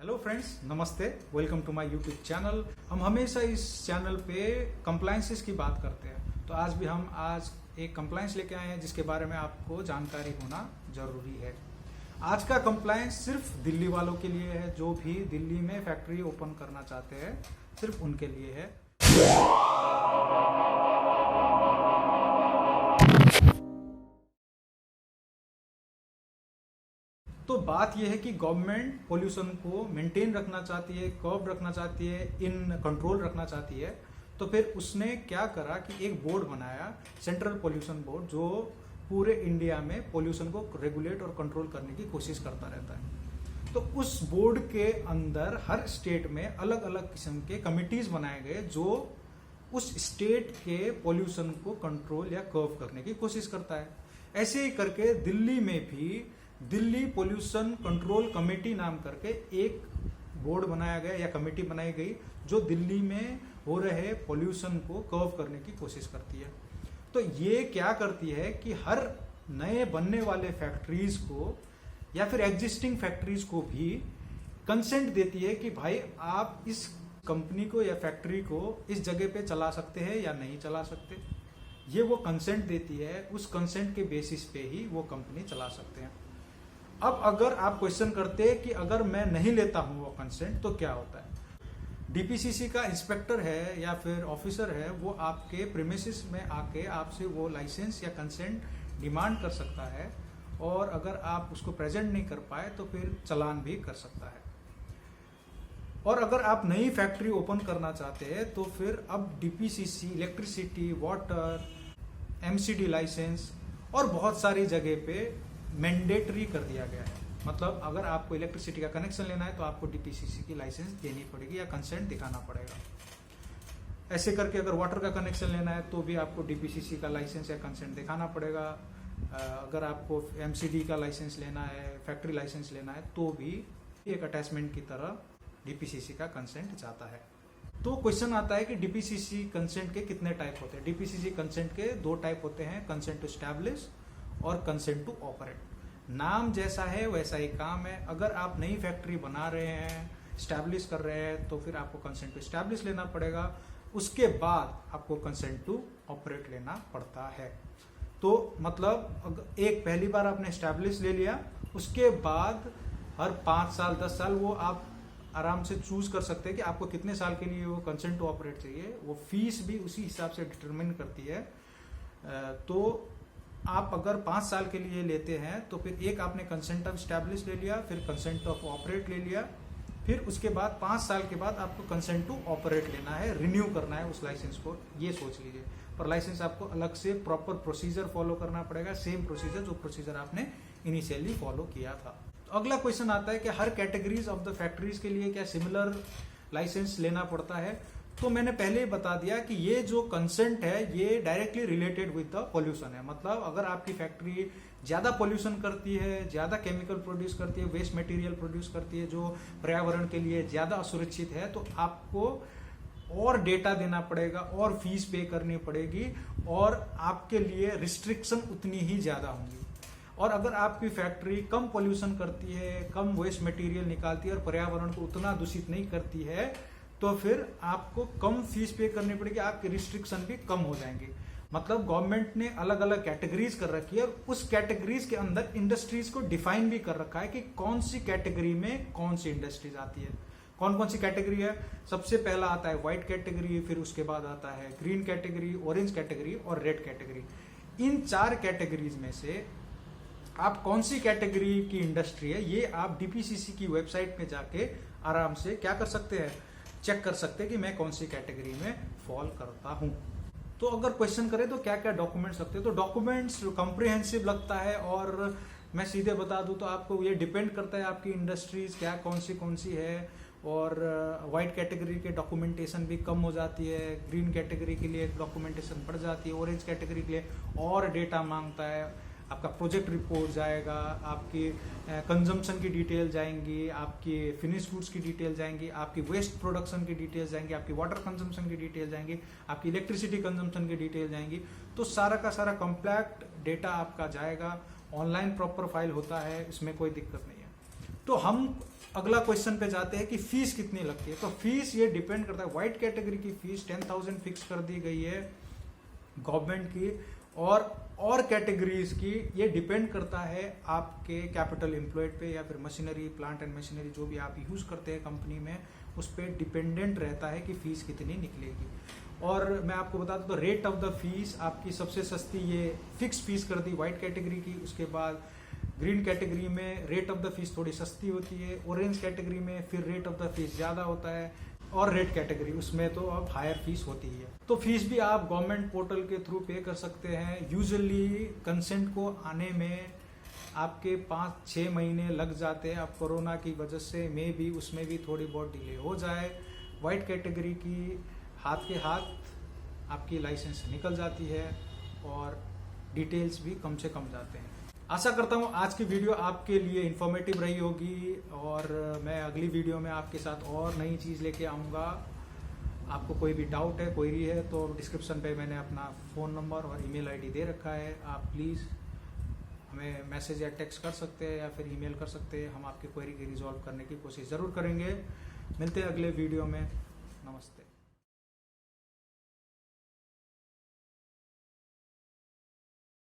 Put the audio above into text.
Hello friends, नमस्ते। Welcome to my YouTube channel. हम हमेशा इस चैनल पे कंप्लायंसेस की बात करते हैं, तो आज भी हम एक कंप्लायंस लेके आए हैं जिसके बारे में आपको जानकारी होना जरूरी है। आज का कंप्लायंस सिर्फ दिल्ली वालों के लिए है, जो भी दिल्ली में फैक्ट्री ओपन करना चाहते हैं, सिर्फ उनके लिए है। तो बात यह है कि गवर्नमेंट पोल्यूशन को मेंटेन रखना चाहती है, कर्व रखना चाहती है, इन कंट्रोल रखना चाहती है। तो फिर उसने क्या करा कि एक बोर्ड बनाया, सेंट्रल पोल्यूशन बोर्ड, जो पूरे इंडिया में पोल्यूशन को रेगुलेट और कंट्रोल करने की कोशिश करता रहता है। तो उस बोर्ड के अंदर हर स्टेट में अलग अलग किस्म के कमिटीज बनाए गए जो उस स्टेट के पोल्यूशन को कंट्रोल या कर्व करने की कोशिश करता है। ऐसे ही करके दिल्ली में भी दिल्ली पोल्यूशन कंट्रोल कमेटी नाम करके एक बोर्ड बनाया गया या कमेटी बनाई गई जो दिल्ली में हो रहे पोल्यूशन को कर्व करने की कोशिश करती है। तो ये क्या करती है कि हर नए बनने वाले फैक्ट्रीज को या फिर एग्जिस्टिंग फैक्ट्रीज को भी कंसेंट देती है कि भाई आप इस कंपनी को या फैक्ट्री को इस जगह पे चला सकते हैं या नहीं चला सकते। ये वो कंसेंट देती है, उस कंसेंट के बेसिस पे ही वो कंपनी चला सकते हैं। अब अगर आप क्वेश्चन करते हैं कि अगर मैं नहीं लेता हूं वो कंसेंट तो क्या होता है। डीपीसीसी का इंस्पेक्टर है या फिर ऑफिसर है, वो आपके प्रीमिसेस में आके आपसे वो लाइसेंस या कंसेंट डिमांड कर सकता है, और अगर आप उसको प्रेजेंट नहीं कर पाए तो फिर चालान भी कर सकता है। और अगर आप नई फैक्ट्री ओपन करना चाहते हैं तो फिर अब DPCC, electricity, water, MCD license और बहुत सारी जगह पे मैंडेटरी कर दिया गया है। मतलब अगर आपको इलेक्ट्रिसिटी का कनेक्शन लेना है तो आपको डीपीसीसी की लाइसेंस देनी पड़ेगी या कंसेंट दिखाना पड़ेगा। ऐसे करके अगर वाटर का कनेक्शन लेना है तो भी आपको डीपीसीसी का लाइसेंस या कंसेंट दिखाना पड़ेगा। अगर आपको एमसीडी का लाइसेंस लेना है, फैक्ट्री लाइसेंस लेना है, तो भी एक अटैचमेंट की तरह डीपीसीसी का कंसेंट जाता है। तो क्वेश्चन आता है कि डीपीसीसी कंसेंट के कितने टाइप होते हैं। डीपीसीसी कंसेंट के दो टाइप होते हैं, कंसेंट टू एस्टैब्लिश और कंसेंट टू ऑपरेट। नाम जैसा है वैसा ही काम है। अगर आप नई फैक्ट्री बना रहे हैं, स्टैब्लिश कर रहे हैं, तो फिर आपको कंसेंट टू एस्टैब्लिश लेना पड़ेगा। उसके बाद आपको कंसेंट टू ऑपरेट लेना पड़ता है। तो मतलब एक पहली बार आपने एस्टैब्लिश ले लिया, उसके बाद हर 5 साल 10 साल वो आप आराम से चूज कर सकते हैं कि आपको कितने साल के लिए वो कंसेंट टू ऑपरेट चाहिए। वो फीस भी उसी हिसाब से डिटरमिन करती है। तो आप अगर 5 साल के लिए लेते हैं तो फिर एक आपने कंसेंट ऑफ स्टैब्लिश ले लिया, फिर कंसेंट ऑफ ऑपरेट ले लिया, फिर उसके बाद 5 साल के बाद आपको कंसेंट टू ऑपरेट लेना है, रिन्यू करना है उस लाइसेंस को। ये सोच लीजिए। पर लाइसेंस आपको अलग से प्रॉपर प्रोसीजर फॉलो करना पड़ेगा, सेम प्रोसीजर जो प्रोसीजर आपने इनिशियली फॉलो किया था। तो अगला क्वेश्चन आता है कि हर कैटेगरीज ऑफ द फैक्ट्रीज के लिए क्या सिमिलर लाइसेंस लेना पड़ता है। तो मैंने पहले ही बता दिया कि ये जो कंसेंट है ये directly related with the pollution है। मतलब अगर आपकी फैक्ट्री ज्यादा पोल्यूशन करती है, ज्यादा केमिकल प्रोड्यूस करती है, वेस्ट मटेरियल प्रोड्यूस करती है जो पर्यावरण के लिए ज्यादा असुरक्षित है, तो आपको और डेटा देना पड़ेगा और फीस पे करनी पड़ेगी और आपके लिए रिस्ट्रिक्शन उतनी ही ज्यादा होंगी। और अगर आपकी फैक्ट्री कम पोल्यूशन करती है, कम वेस्ट मटेरियल निकालती है और पर्यावरण को उतना दूषित नहीं करती है, तो फिर आपको कम फीस पे करनी पड़ेगी, आपके रिस्ट्रिक्शन भी कम हो जाएंगे। मतलब गवर्नमेंट ने अलग अलग कैटेगरीज कर रखी है और उस कैटेगरीज के अंदर इंडस्ट्रीज को डिफाइन भी कर रखा है कि कौन सी कैटेगरी में कौन सी इंडस्ट्रीज आती है। कौन कौन सी कैटेगरी है? सबसे पहला आता है व्हाइट कैटेगरी, फिर उसके बाद आता है ग्रीन कैटेगरी, ऑरेंज कैटेगरी और रेड कैटेगरी। इन 4 कैटेगरीज में से आप कौन सी कैटेगरी की इंडस्ट्री है, ये आप डीपीसीसी की वेबसाइट पे जाके आराम से क्या कर सकते हैं, चेक कर सकते हैं कि मैं कौन सी कैटेगरी में फॉल करता हूं। तो अगर क्वेश्चन करें तो क्या क्या डॉक्यूमेंट्स लगते हैं, तो डॉक्यूमेंट्स कॉम्प्रिहेंसिव लगता है। और मैं सीधे बता दूं तो आपको ये डिपेंड करता है आपकी इंडस्ट्रीज क्या कौन सी है। और व्हाइट कैटेगरी के डॉक्यूमेंटेशन भी कम हो जाती है, ग्रीन कैटेगरी के लिए डॉक्यूमेंटेशन बढ़ जाती है, ऑरेंज कैटेगरी के लिए और डेटा मांगता है। आपका प्रोजेक्ट रिपोर्ट जाएगा, आपकी कंजम्पशन की डिटेल जाएंगी, आपकी फिनिश गुड्स की डिटेल जाएंगी, आपकी वेस्ट प्रोडक्शन की डिटेल जाएंगी, आपकी वाटर कंजम्पशन की डिटेल जाएंगी, आपकी इलेक्ट्रिसिटी कंजम्पशन की डिटेल जाएंगी। तो सारा का सारा कंप्लीट डेटा आपका जाएगा। ऑनलाइन प्रॉपर फाइल होता है, इसमें कोई दिक्कत नहीं है। तो हम अगला क्वेश्चन पे जाते हैं कि फीस कितनी लगती है। तो फीस ये डिपेंड करता है, व्हाइट कैटेगरी की फीस 10,000 फिक्स कर दी गई है गवर्नमेंट की, और कैटेगरीज की ये डिपेंड करता है आपके कैपिटल एम्प्लॉयड पे या फिर मशीनरी, प्लांट एंड मशीनरी जो भी आप यूज करते हैं कंपनी में, उस पर डिपेंडेंट रहता है कि फीस कितनी निकलेगी। और मैं आपको बता दूं तो रेट ऑफ द फीस आपकी सबसे सस्ती ये फिक्स फीस कर दी व्हाइट कैटेगरी की। उसके बाद ग्रीन कैटेगरी में रेट ऑफ द फीस थोड़ी सस्ती होती है, ऑरेंज कैटेगरी में फिर रेट ऑफ द फीस ज़्यादा होता है, और रेड कैटेगरी उसमें तो अब हायर फीस होती है। तो फीस भी आप गवर्नमेंट पोर्टल के थ्रू पे कर सकते हैं। यूजुअली कंसेंट को आने में आपके 5-6 महीने लग जाते हैं। अब कोरोना की वजह से मे भी उसमें भी थोड़ी बहुत डिले हो जाए। वाइट कैटेगरी की हाथ के हाथ आपकी लाइसेंस निकल जाती है और डिटेल्स भी कम से कम जाते हैं। आशा करता हूँ आज की वीडियो आपके लिए इन्फॉर्मेटिव रही होगी, और मैं अगली वीडियो में आपके साथ और नई चीज़ लेके आऊँगा। आपको कोई भी डाउट है, क्वेरी है, तो डिस्क्रिप्शन पे मैंने अपना फ़ोन नंबर और ईमेल आईडी दे रखा है। आप प्लीज़ हमें मैसेज या टेक्स्ट कर सकते हैं या फिर ईमेल कर सकते हैं। हम आपकी क्वेरी की रिजॉल्व करने की कोशिश ज़रूर करेंगे। मिलते हैं अगले वीडियो में।